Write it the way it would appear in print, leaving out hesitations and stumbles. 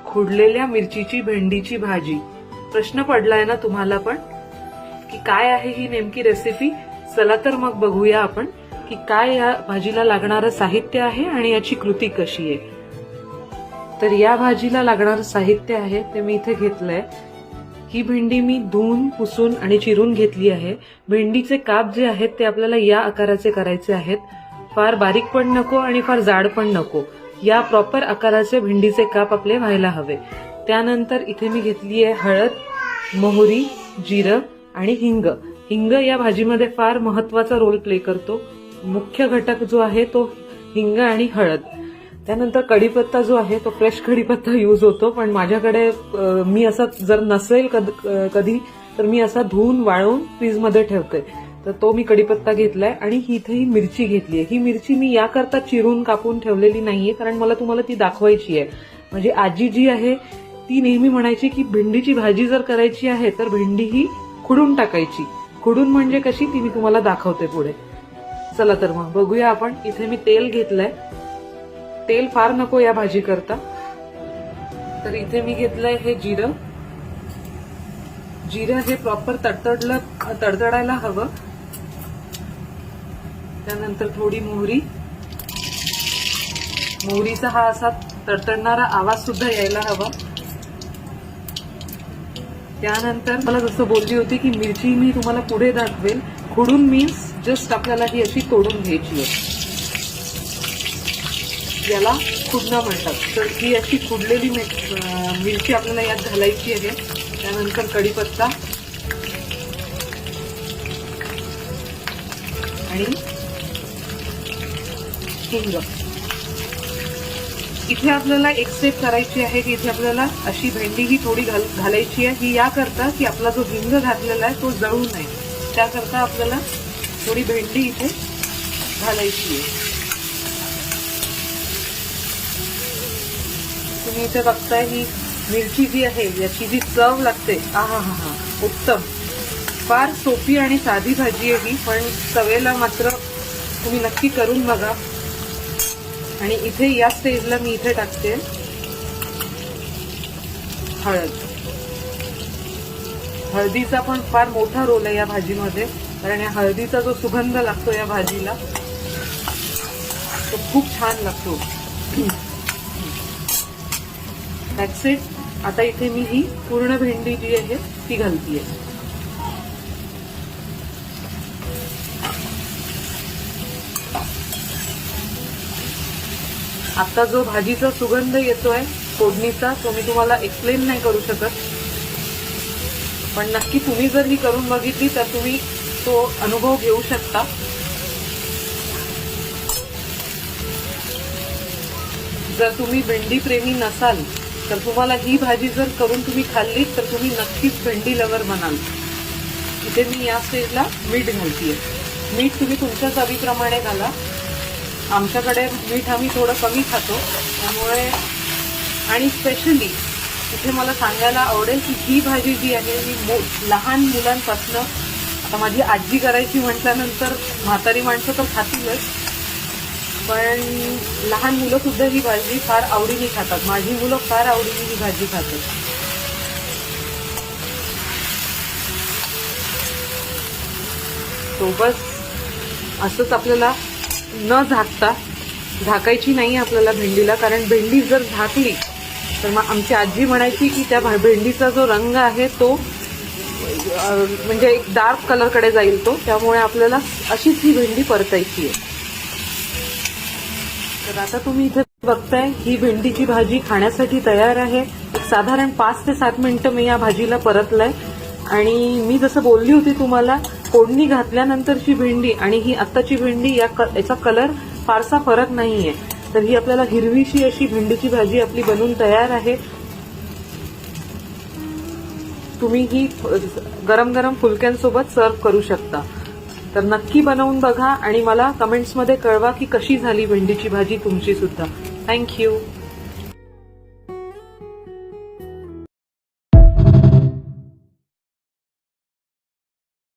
खुडलेल्या मिरचीची भेंडीची भाजी. प्रश्न पडलाय ना तुम्हाला पण की काय आहे ही नेमकी रेसिपी? चला तर मग बघूया आपण की काय या भाजीला लागणारं साहित्य आहे आणि याची कृती कशी आहे. तर या भाजीला लागणारं साहित्य आहे ते मी इथे घेतलंय. ही भेंडी मी धुवून पुसून आणि चिरून घेतली आहे. भेंडीचे काप जे आहेत ते आपल्याला या आकाराचे करायचे आहेत. फार बारीक पण नको आणि फार जाड पण नको. या प्रॉपर आकाराचे भेंडीचे काप आपले व्हायला हवे. त्यानंतर इथे मी घेतली आहे हळद, मोहरी, जिरं आणि हिंग. हिंग या भाजीमध्ये फार महत्वाचा रोल प्ले करतो. मुख्य घटक जो आहे तो हिंग आणि हळद. त्यानंतर कढीपत्ता जो आहे तो फ्रेश कढीपत्ता यूज होतो, पण माझ्याकडे मी असा जर नसेल कधी तर मी असा धुवून वाळवून फ्रीजमध्ये ठेवते. तर तो मी कढीपत्ता घेतलाय आणि इथे ही मिरची घेतलीय. ही मिरची मी याकरता चिरून कापून ठेवलेली नाहीये कारण मला तुम्हाला ती दाखवायची आहे. म्हणजे आजी जी आहे ती नेहमी म्हणायची की भेंडीची भाजी जर करायची आहे तर भेंडी ही खुडून टाकायची. खुडून म्हणजे कशी ती मी तुम्हाला दाखवते पुढे. चला तर मग बघूया आपण. इथे मी तेल घेतलंय. तेल फार नको या भाजी करता. तर इथे मी घेतलंय हे जिरं. जिरं हे प्रॉपर तडतडायला हवं. त्यानंतर थोडी मोहरी. मोहरीचा हा असा तडतडणारा आवाज सुद्धा यायला हवा. त्यानंतर मला जसं बोलली होती की मिरची मी तुम्हाला पुढे दाखवेल. खुडून मीन्स जस्ट आपल्याला ही अशी तोडून घ्यायची आहे. याला खुडणं म्हणतात. तर ही अशी खुडलेली मिरची आपल्याला यात घालायची आहे. त्यानंतर कढीपत्ता आणि हिंग. इथे आपल्याला एक स्टेप करायची आहे की इथे आपल्याला अशी भेंडी ही थोडी घालायची आहे. ही याकरता की आपला जो हिंग घातलेला आहे तो जळू नये. त्याकरता आपल्याला थोडी भेंडी इथे घालायची आहे. तुम्ही इथे बघताय ही मिरची जी आहे याची जी चव लागते, आहा उत्तम. फार सोपी आणि साधी भाजी आहे ही, पण चवेला मात्र तुम्ही नक्की करून बघा. आणि इथे या स्टेजला मी इथे टाकते हळद. हळदीचा पण फार मोठा रोल आहे या भाजीमध्ये, कारण या हळदीचा जो सुगंध लागतो या भाजीला तो खूप छान लागतो. That's it. आता इथे मी ही पूर्ण भेंडी जी आहे ती घालतीये. आता जो भाजीचा सुगंध येतोय फोडणीचा तो मी तुम्हाला एक्सप्लेन नाही करू शकत, पण नक्की तुम्ही जर ही करून बघितली तर तुम्ही तो अनुभव घेऊ शकता. जर तुम्ही भेंडी प्रेमी नसाल तर तुम्हाला ही भाजी जर करून तुम्ही खाल्ली तर तुम्ही नक्कीच भेंडी लवर बनाल. इथे मी या स्टेजला मीठ घालतीये. मीठ तुम्ही तुमच्या चवीप्रमाणे घाला. आमच्याकडे मीठ आम्ही थोडं कमी खातो त्यामुळे. आणि स्पेशली इथे मला सांगायला आवडेल की ही भाजी जी आहे ही लहान मुलांपासून, आता माझी आजी करायची म्हटल्यानंतर म्हातारी माणसं तर खातीलच, पण लहान मुलं सुद्धा ही भाजी फार आवडीने खातात. माझी मुलं फार आवडीने ही भाजी खातात. तो बस असंच आपल्याला न झाकता, झाकायची नाही आपल्याला भेंडीला, कारण भेंडी जर झाकली तर मग आमची आजी म्हणायची की त्या भेंडीचा जो रंग आहे तो म्हणजे एक डार्क कलरकडे जाईल तो. त्यामुळे आपल्याला अशीच ही भेंडी परतायची आहे. तर आता तुम्ही इथे बघताय ही भेंडीची भाजी खाण्यासाठी तयार आहे. एक साधारण 5 ते 7 मिनिटं मी या भाजीला परतलंय. आणि मी जसं बोलली होती तुम्हाला, फोडणी घातल्यानंतरची भेंडी आणि ही आत्ताची भेंडी याचा कलर फारसा फरक नाहीये. तर ही आपल्याला हिरवीशी अशी भेंडीची भाजी आपली बनवून तयार आहे. तुम्ही ही गरम गरम फुलक्यांसोबत सर्व करू शकता. तर नक्की बनवून बघा आणि मला कमेंट्समध्ये कळवा की कशी झाली भेंडीची भाजी तुमची सुद्धा. थँक्यू.